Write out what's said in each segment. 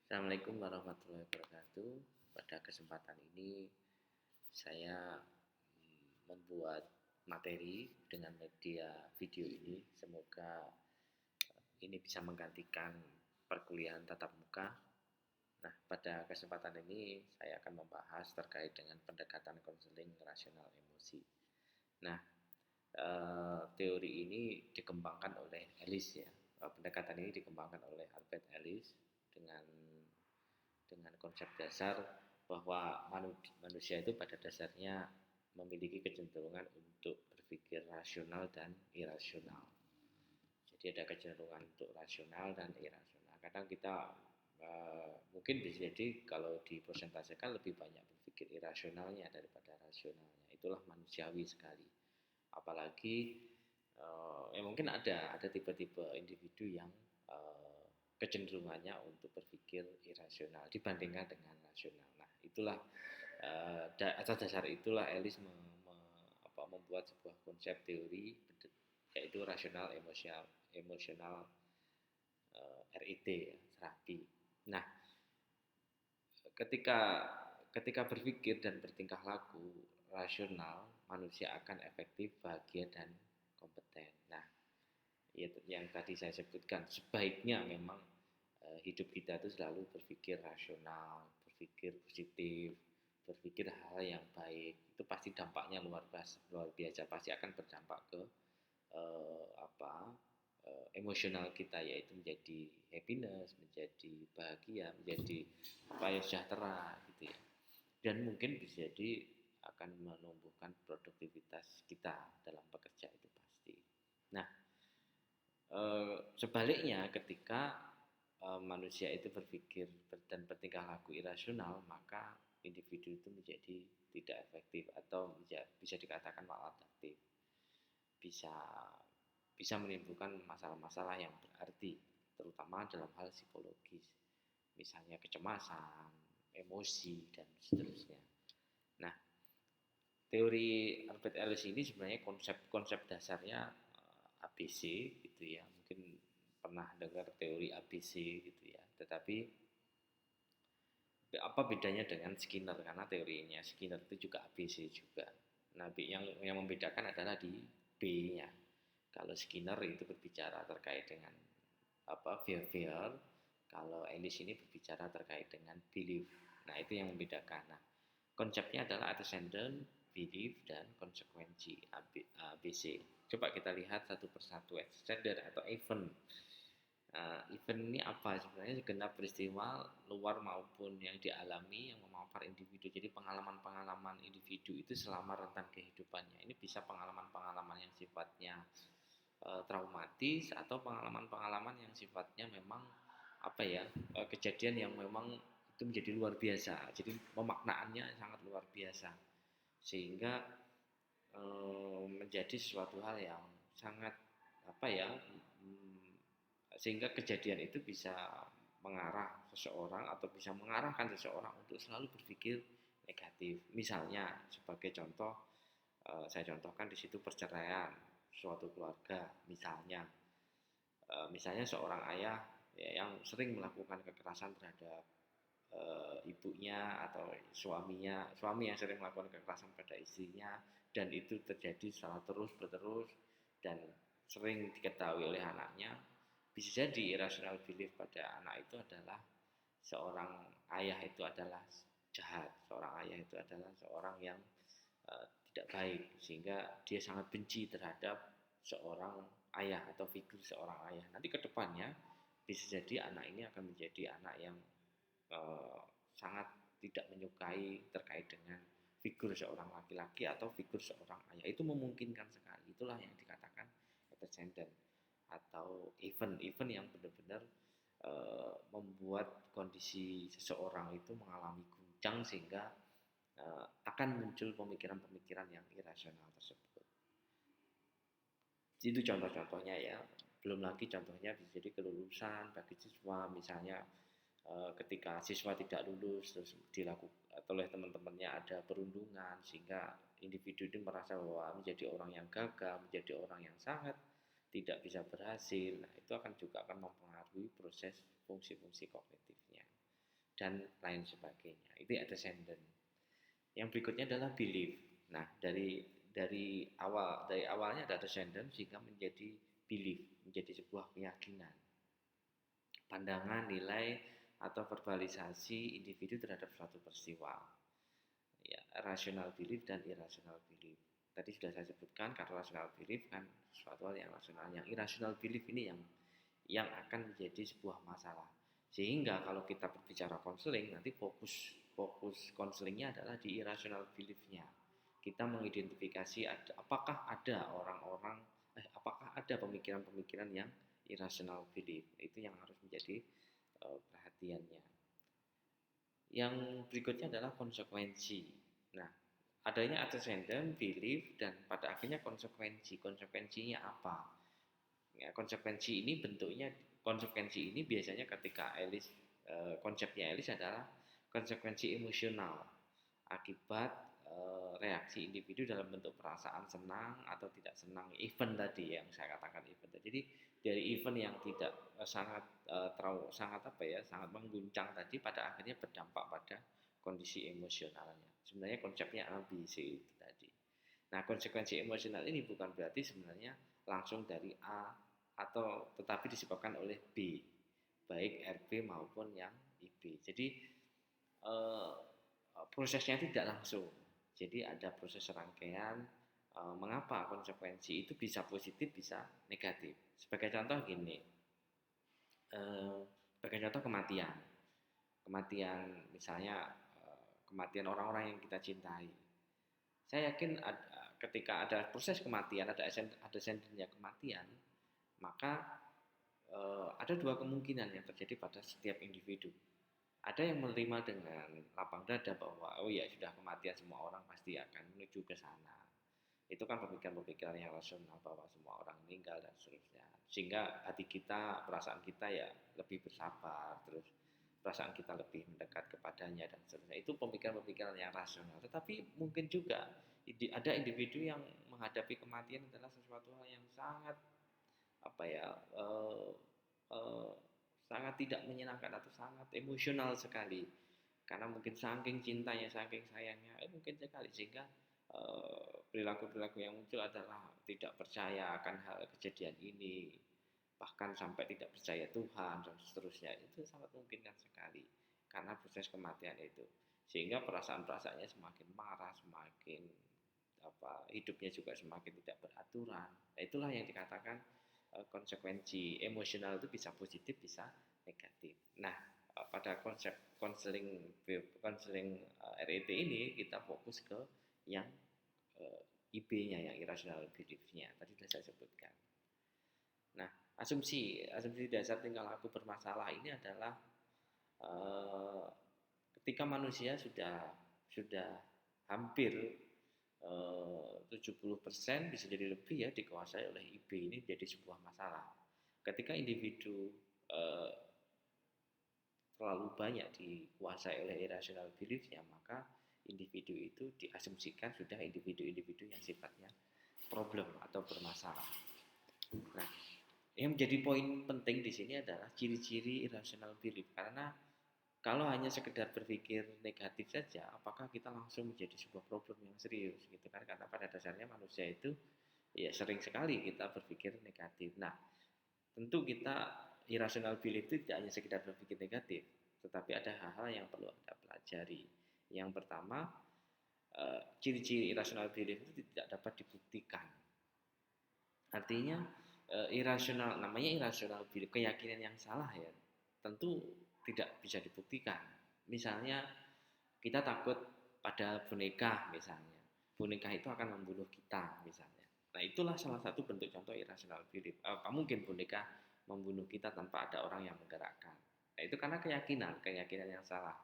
Assalamualaikum warahmatullahi wabarakatuh. Pada kesempatan ini saya membuat materi dengan media video ini. Semoga ini bisa menggantikan perkuliahan tatap muka. Nah, pada kesempatan ini saya akan membahas terkait dengan pendekatan konseling rasional emosi. Nah, teori ini dikembangkan oleh Ellis ya. Pendekatan ini dikembangkan oleh Albert Ellis dengan konsep dasar bahwa manusia itu pada dasarnya memiliki kecenderungan untuk berpikir rasional dan irasional. Jadi ada kecenderungan untuk rasional dan irasional. Kadang kita mungkin bisa jadi kalau dipresentasikan lebih banyak berpikir irasionalnya daripada rasionalnya. Itulah manusiawi sekali. Apalagi mungkin ada tipe-tipe individu yang kecenderungannya untuk berpikir irasional dibandingkan dengan rasional. Nah, itulah atas dasar itulah Ellis membuat sebuah konsep teori yaitu rasional emosional RIT ya, terapi. Nah, ketika ketika berpikir dan bertingkah laku rasional, manusia akan efektif, bahagia dan kompeten. Nah, yang tadi saya sebutkan, sebaiknya memang hidup kita itu selalu berpikir rasional, berpikir positif, berpikir hal yang baik. Itu pasti dampaknya luar biasa, pasti akan berdampak ke emosional kita, yaitu menjadi happiness, menjadi bahagia, menjadi sejahtera gitu ya. Dan mungkin bisa jadi akan menumbuhkan produktivitas kita dalam bekerja itu pasti. Nah, sebaliknya ketika manusia itu berpikir dan bertingkah laku irasional, maka individu itu menjadi tidak efektif atau bisa dikatakan maladaptif. Bisa bisa menimbulkan masalah-masalah yang berarti, terutama dalam hal psikologis, misalnya kecemasan, emosi dan seterusnya. Nah, teori Albert Ellis ini sebenarnya konsep dasarnya ABC gitu ya, mungkin pernah dengar teori ABC gitu ya, tetapi apa bedanya dengan Skinner, karena teorinya Skinner itu juga ABC juga. Nah, yang membedakan adalah di B-nya. Kalau Skinner itu berbicara terkait dengan behavior, kalau Ellis ini berbicara terkait dengan belief. Nah, itu yang membedakan. Nah, konsepnya adalah antecedent, belief, dan konsekuensi ABC. Coba kita lihat satu persatu. Antecedent atau event. Event ini apa? Sebenarnya segenap peristiwa luar maupun yang dialami yang memapar individu. Jadi pengalaman-pengalaman individu itu selama rentan kehidupannya. Ini bisa pengalaman-pengalaman yang sifatnya traumatis atau pengalaman-pengalaman yang sifatnya memang kejadian yang memang itu menjadi luar biasa. Jadi pemaknaannya sangat luar biasa sehingga menjadi sesuatu hal yang sangat sehingga kejadian itu bisa mengarah seseorang atau bisa mengarahkan seseorang untuk selalu berpikir negatif. Misalnya sebagai contoh, saya contohkan di situ perceraian suatu keluarga, misalnya seorang ayah ya, yang sering melakukan kekerasan terhadap ibunya atau suami yang sering melakukan kekerasan pada istrinya, dan itu terjadi secara berterus dan sering diketahui oleh anaknya. Bisa jadi irrational belief pada anak itu adalah seorang ayah itu adalah jahat, seorang ayah itu adalah seorang yang tidak baik, sehingga dia sangat benci terhadap seorang ayah atau figur seorang ayah. Nanti ke depannya bisa jadi anak ini akan menjadi anak yang sangat tidak menyukai terkait dengan figur seorang laki-laki atau figur seorang ayah. Itu memungkinkan sekali. Itulah yang dikatakan antecedent atau event yang benar-benar membuat kondisi seseorang itu mengalami guncang sehingga akan muncul pemikiran-pemikiran yang irasional tersebut. Itu contoh-contohnya ya. Belum lagi contohnya bisa jadi kelulusan bagi siswa, misalnya ketika siswa tidak lulus terus dilakukan oleh teman-temannya ada perundungan sehingga individu itu merasa bahwa menjadi orang yang gagal, menjadi orang yang sangat tidak bisa berhasil. Nah, itu juga akan mempengaruhi proses fungsi-fungsi kognitifnya. dan lain sebagainya. Itu antecedent. Yang berikutnya adalah belief. Nah, dari awalnya ada antecedent sehingga menjadi belief, menjadi sebuah keyakinan, pandangan, nilai atau verbalisasi individu terhadap suatu peristiwa. Ya, rational belief dan irrational belief. Tadi sudah saya sebutkan, kalau rational belief kan suatu hal yang rasional, yang irrational belief ini yang akan menjadi sebuah masalah. Sehingga kalau kita berbicara konseling, nanti fokus konselingnya adalah di irrational belief-nya. Kita mengidentifikasi apakah ada apakah ada pemikiran-pemikiran yang irrational belief. Itu yang harus menjadi perhatiannya. Yang berikutnya adalah konsekuensi. Nah, adanya antecedent, belief, dan pada akhirnya konsekuensi. Konsekuensinya apa? Ya, konsekuensi ini biasanya ketika konsepnya Ellis adalah konsekuensi emosional akibat reaksi individu dalam bentuk perasaan senang atau tidak senang, event tadi yang saya katakan event. Jadi dari event yang tidak sangat sangat mengguncang tadi pada akhirnya berdampak pada kondisi emosionalnya. Sebenarnya konsepnya ABC itu tadi. Nah, konsekuensi emosional ini bukan berarti sebenarnya langsung dari A atau tetapi disebabkan oleh B, baik RB maupun yang IB. Jadi prosesnya tidak langsung. Jadi ada proses rangkaian mengapa konsekuensi itu bisa positif, bisa negatif. Sebagai contoh gini, sebagai contoh kematian misalnya kematian orang-orang yang kita cintai. Saya yakin ketika ada proses kematian, ada ascendennya kematian, maka ada dua kemungkinan yang terjadi pada setiap individu. Ada yang menerima dengan lapang dada bahwa oh ya sudah kematian, semua orang pasti akan menuju ke sana. Itu kan pemikiran-pemikiran yang rasional bahwa semua orang meninggal dan seterusnya. Sehingga hati kita, perasaan kita ya lebih bersabar, terus perasaan kita lebih mendekat kepadanya dan seterusnya. Itu pemikiran-pemikiran yang rasional. Tetapi mungkin juga ada individu yang menghadapi kematian adalah sesuatu hal yang sangat sangat tidak menyenangkan atau sangat emosional sekali, karena mungkin saking cintanya, saking sayangnya, mungkin sekali sehingga perilaku-perilaku yang muncul adalah tidak percaya akan hal kejadian ini, bahkan sampai tidak percaya Tuhan dan seterusnya. Itu sangat mungkin sekali karena proses kematian itu, sehingga perasaan-perasaannya semakin marah, semakin hidupnya juga semakin tidak beraturan. Nah, itulah yang dikatakan konsekuensi emosional itu bisa positif, bisa negatif. Nah, pada konsep konseling RET ini kita fokus ke yang IB-nya, yang irrational belief-nya. Tadi sudah saya sebutkan. Nah, asumsi dasar tingkah laku bermasalah ini adalah ketika manusia sudah hampir 70% bisa jadi lebih ya dikuasai oleh IB, ini jadi sebuah masalah. Ketika individu terlalu banyak dikuasai oleh irrational belief-nya, maka individu itu diasumsikan sudah individu-individu yang sifatnya problem atau bermasalah. Nah, yang menjadi poin penting di sini adalah ciri-ciri irrational belief, karena kalau hanya sekedar berpikir negatif saja, apakah kita langsung menjadi sebuah problem yang serius gitu kan? Karena pada dasarnya manusia itu ya sering sekali kita berpikir negatif. Nah, tentu kita irrational belief itu tidak hanya sekedar berpikir negatif, tetapi ada hal-hal yang perlu Anda pelajari. Yang pertama, ciri-ciri irrational belief itu tidak dapat dibuktikan. Artinya namanya irrational belief, keyakinan yang salah ya, tentu tidak bisa dibuktikan. Misalnya kita takut pada boneka misalnya. Boneka itu akan membunuh kita misalnya. Nah, itulah salah satu bentuk contoh irrational belief. Mungkin boneka membunuh kita tanpa ada orang yang menggerakkan. Nah, itu karena keyakinan yang salah.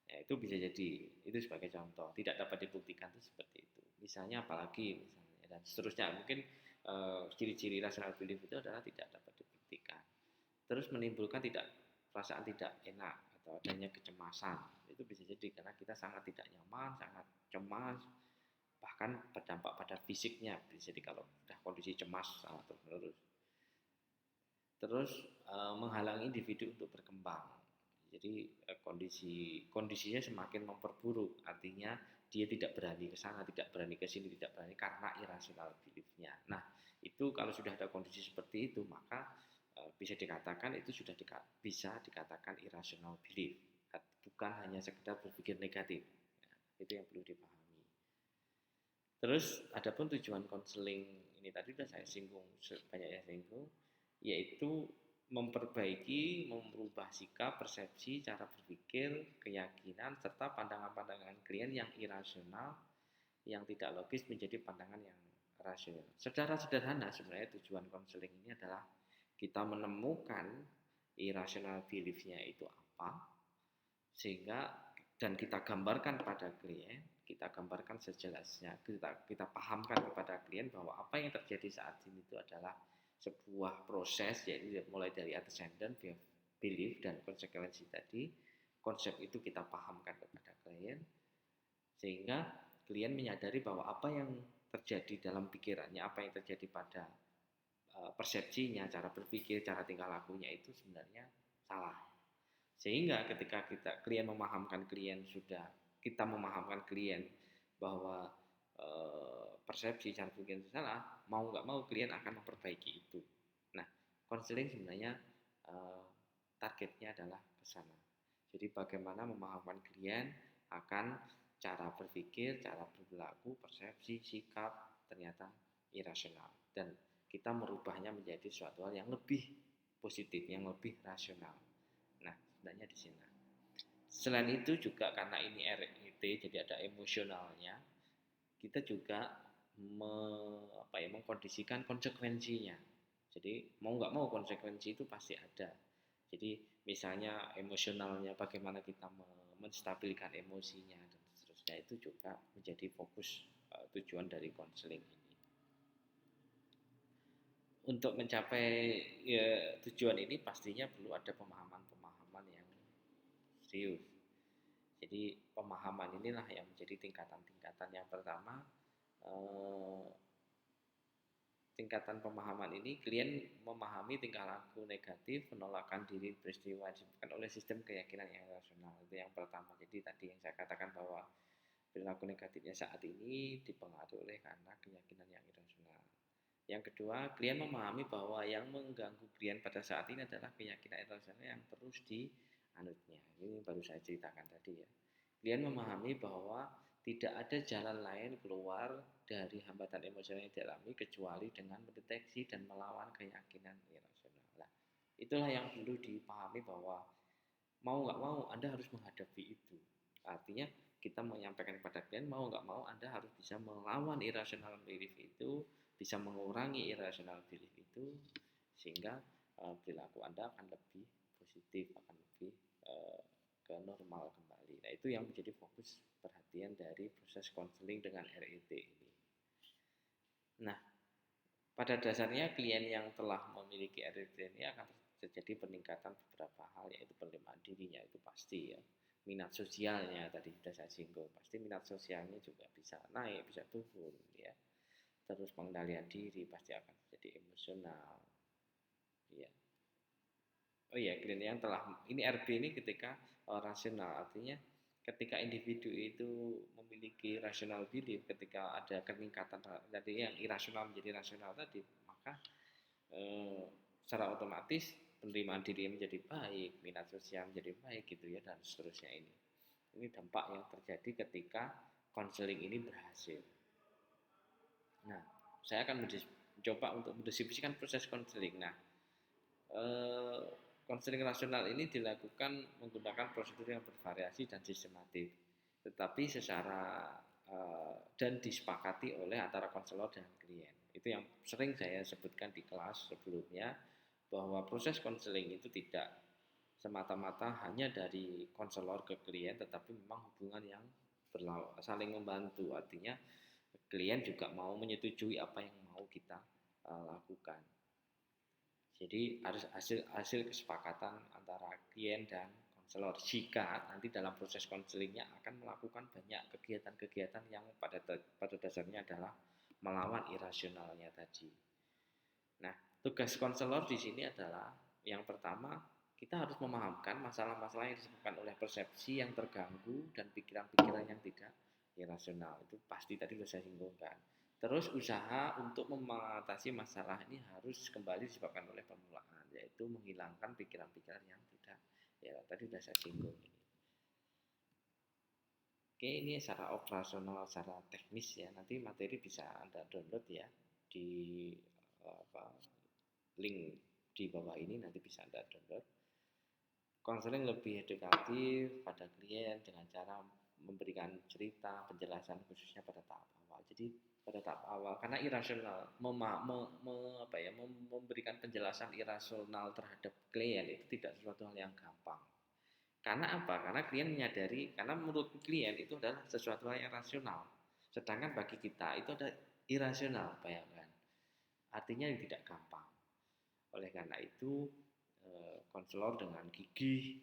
Ya, itu bisa jadi, itu sebagai contoh. Tidak dapat dibuktikan itu seperti itu. Misalnya apalagi misalnya dan seterusnya. Mungkin ciri-ciri irrational belief itu adalah tidak dapat dibuktikan. Terus menimbulkan perasaan tidak enak atau adanya kecemasan. Itu bisa jadi karena kita sangat tidak nyaman, sangat cemas, bahkan berdampak pada fisiknya. Bisa jadi kalau sudah kondisi cemas sangat terus-menerus. Terus menghalangi individu untuk berkembang. Jadi kondisinya semakin memperburuk, artinya dia tidak berani ke sana, tidak berani ke sini, tidak berani karena irrational belief-nya. Nah, itu kalau sudah ada kondisi seperti itu, maka bisa dikatakan itu sudah bisa dikatakan irrational belief, bukan hanya sekedar berpikir negatif. Nah, itu yang perlu dipahami. Terus adapun tujuan konseling ini tadi sudah saya singgung, banyak yang singgung, yaitu memperbaiki, merubah sikap, persepsi, cara berpikir, keyakinan, serta pandangan-pandangan klien yang irasional, yang tidak logis menjadi pandangan yang rasional. Secara sederhana sebenarnya tujuan konseling ini adalah kita menemukan irrational belief-nya itu apa, sehingga dan kita gambarkan pada klien, kita gambarkan sejelasnya, kita pahamkan kepada klien bahwa apa yang terjadi saat ini itu adalah sebuah proses, yaitu mulai dari antecedent, belief, dan konsekuensi tadi. Konsep itu kita pahamkan kepada klien, sehingga klien menyadari bahwa apa yang terjadi dalam pikirannya, apa yang terjadi pada persepsinya, cara berpikir, cara tingkah lakunya itu sebenarnya salah. Sehingga ketika kita memahamkan klien bahwa persepsi cara berpikir itu salah, mau nggak mau klien akan memperbaiki itu. Nah, konseling sebenarnya targetnya adalah ke sana. Jadi bagaimana memahamkan klien akan cara berpikir, cara berlaku, persepsi, sikap ternyata irasional, dan kita merubahnya menjadi suatu hal yang lebih positif, yang lebih rasional. Nah, sebenarnya di sini. Selain itu juga karena ini RET, jadi ada emosionalnya, kita juga mengkondisikan konsekuensinya. Jadi mau nggak mau konsekuensi itu pasti ada. Jadi misalnya emosionalnya, bagaimana kita menstabilkan emosinya dan seterusnya, itu juga menjadi fokus tujuan dari konseling ini. Untuk mencapai tujuan ini pastinya perlu ada pemahaman-pemahaman yang serius. Jadi pemahaman inilah yang menjadi tingkatan-tingkatan. Yang pertama, tingkatan pemahaman ini klien memahami tingkah laku negatif, penolakan diri peristiwa disebabkan oleh sistem keyakinan yang rasional. Itu yang pertama. Jadi tadi yang saya katakan bahwa perilaku negatifnya saat ini dipengaruhi oleh karena keyakinan yang irasional. Yang kedua, klien memahami bahwa yang mengganggu klien pada saat ini adalah keyakinan irasional yang terus dianutnya. Ini baru saya ceritakan tadi ya. Klien memahami bahwa tidak ada jalan lain keluar dari hambatan emosional yang dialami kecuali dengan mendeteksi dan melawan keyakinan irasional. Nah, itulah yang perlu dipahami bahwa mau nggak mau Anda harus menghadapi itu. Artinya kita menyampaikan kepada klien, mau nggak mau Anda harus bisa melawan irrational belief itu, bisa mengurangi irrational belief itu, sehingga perilaku Anda akan lebih positif, akan lebih ke normal kembali. Nah, itu yang menjadi fokus perhatian dari proses konseling dengan RET ini. Nah, pada dasarnya klien yang telah memiliki RET ini akan terjadi peningkatan beberapa hal, yaitu penerimaan dirinya itu pasti ya. Minat sosialnya tadi sudah saya singgung, pasti minat sosialnya juga bisa naik, bisa turun ya. Terus pengendalian diri pasti akan jadi emosional ya. Oh iya, klien yang telah ini RB ini ketika rasional, artinya ketika individu itu memiliki rasional belief, ketika ada peningkatan tadi yang irasional menjadi rasional tadi, maka secara otomatis penerimaan diri menjadi baik, minat sosial menjadi baik gitu ya, dan seterusnya ini. Ini dampak yang terjadi ketika konseling ini berhasil. Nah, saya akan mencoba untuk mendeskripsikan proses konseling. Nah, konseling rasional ini dilakukan menggunakan prosedur yang bervariasi dan sistematis, tetapi secara dan disepakati oleh antara konselor dan klien. Itu yang sering saya sebutkan di kelas sebelumnya, bahwa proses konseling itu tidak semata-mata hanya dari konselor ke klien, tetapi memang hubungan yang saling membantu. Artinya klien juga mau menyetujui apa yang mau kita lakukan. Jadi harus hasil kesepakatan antara klien dan konselor. Jika nanti dalam proses konselingnya akan melakukan banyak kegiatan-kegiatan yang pada dasarnya adalah melawan irasionalnya tadi. Nah, tugas konselor di sini adalah yang pertama, kita harus memahamkan masalah-masalah yang disebabkan oleh persepsi yang terganggu dan pikiran-pikiran yang tidak irasional. Itu pasti tadi sudah saya singgungkan. Terus usaha untuk mengatasi masalah ini harus kembali disebabkan oleh permulaan, yaitu menghilangkan pikiran-pikiran yang tidak, ya tadi sudah saya singgung ini. Oke, ini secara operasional, secara teknis ya. Nanti materi bisa Anda download ya di apa, link di bawah ini, nanti bisa Anda download. Konseling lebih edukatif pada klien dengan cara memberikan cerita, penjelasan khususnya pada tahap awal. Jadi pada tahap awal karena irasional, memberikan penjelasan irasional terhadap klien itu tidak sesuatu hal yang gampang. Karena apa? Karena klien menyadari, karena menurut klien itu adalah sesuatu hal yang rasional. Sedangkan bagi kita itu ada irasional, bayangkan. Artinya tidak gampang. Oleh karena itu konselor dengan gigih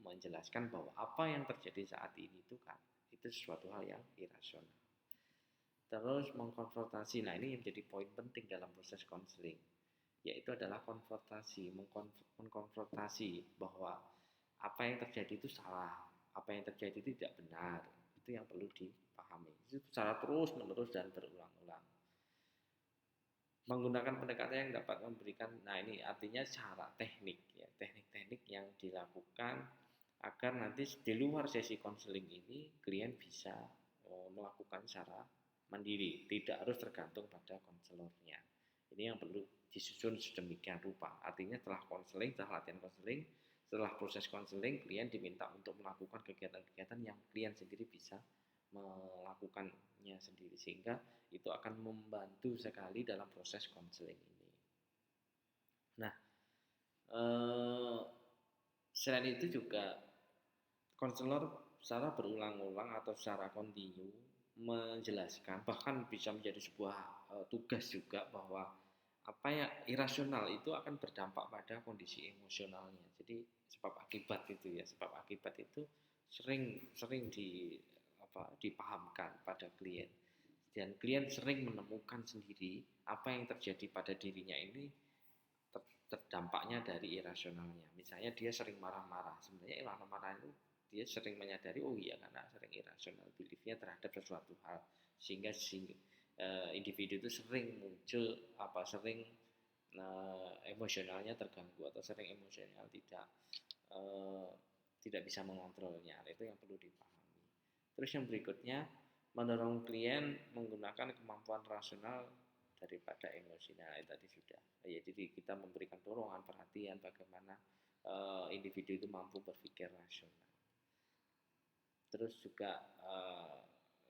menjelaskan bahwa apa yang terjadi saat ini itu sesuatu hal yang irasional. Terus mengkonfrontasi. Nah, ini menjadi poin penting dalam proses konseling, yaitu adalah konfrontasi, mengkonfrontasi bahwa apa yang terjadi itu salah, apa yang terjadi itu tidak benar. Itu yang perlu dipahami. Itu secara terus-menerus dan berulang-ulang. Menggunakan pendekatan yang dapat memberikan, nah ini artinya secara teknik ya, teknik-teknik yang dilakukan agar nanti di luar sesi konseling ini klien bisa melakukan secara mandiri, tidak harus tergantung pada konselornya. Ini yang perlu disusun sedemikian rupa. Artinya setelah konseling, setelah latihan konseling, setelah proses konseling, klien diminta untuk melakukan kegiatan-kegiatan yang klien sendiri bisa melakukannya sendiri, sehingga itu akan membantu sekali dalam proses konseling ini. Nah, selain itu juga konselor secara berulang-ulang atau secara kontinu menjelaskan, bahkan bisa menjadi sebuah tugas juga, bahwa apa yang irasional itu akan berdampak pada kondisi emosionalnya. Jadi sebab akibat itu ya, sebab akibat itu sering dipahamkan pada klien, dan klien sering menemukan sendiri apa yang terjadi pada dirinya ini terdampaknya dari irasionalnya. Misalnya dia sering marah-marah, sebenarnya marah-marah itu dia sering menyadari, oh iya, karena sering irasional beliefnya terhadap sesuatu hal, sehingga individu itu sering muncul emosionalnya terganggu, atau sering emosional tidak bisa mengontrolnya. Itu yang perlu dipahami. Terus yang berikutnya, mendorong klien menggunakan kemampuan rasional daripada emosional. Tadi sudah. Ya, jadi kita memberikan dorongan, perhatian bagaimana individu itu mampu berpikir rasional. Terus juga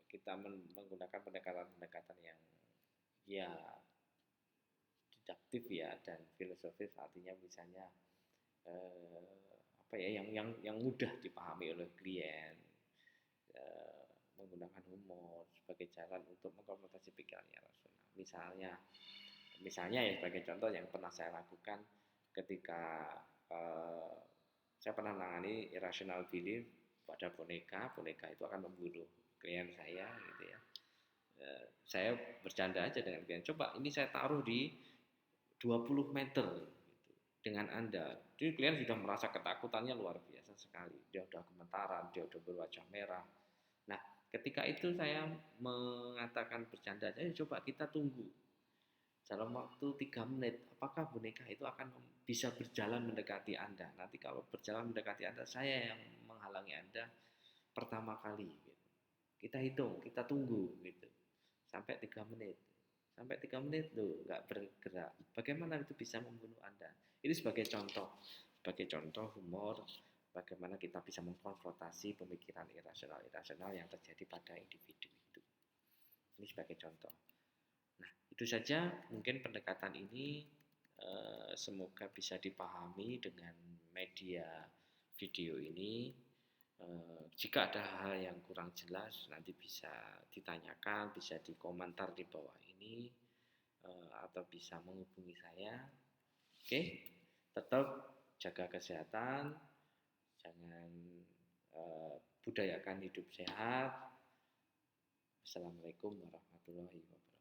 kita menggunakan pendekatan-pendekatan yang ya didaktif ya dan filosofis, artinya misalnya yang mudah dipahami oleh klien, menggunakan humor sebagai jalan untuk mengkonfrontasi pikirannya rasional. Misalnya ya, sebagai contoh yang pernah saya lakukan ketika saya pernah menangani irrational belief pada boneka itu akan membunuh klien saya gitu ya. Saya bercanda aja dengan klien, coba ini saya taruh di 20 meter gitu, dengan Anda. Jadi klien sudah merasa ketakutannya luar biasa sekali. Dia sudah gemetaran, dia sudah berwajah merah. Nah, ketika itu saya mengatakan bercanda aja, coba kita tunggu dalam waktu 3 menit, apakah boneka itu akan bisa berjalan mendekati Anda. Nanti kalau berjalan mendekati Anda, saya yang menghalangi Anda pertama kali gitu. Kita hitung, kita tunggu gitu, sampai 3 menit. Sampai 3 menit loh nggak bergerak, bagaimana itu bisa membunuh Anda. Ini sebagai contoh humor, bagaimana kita bisa mengkonfrontasi pemikiran irasional yang terjadi pada individu itu. Ini sebagai contoh. Nah, itu saja mungkin pendekatan ini, semoga bisa dipahami dengan media video ini. Jika ada hal yang kurang jelas, nanti bisa ditanyakan, bisa dikomentar di bawah ini, atau bisa menghubungi saya. Oke, tetap jaga kesehatan, jangan budayakan hidup sehat. Assalamualaikum warahmatullahi wabarakatuh.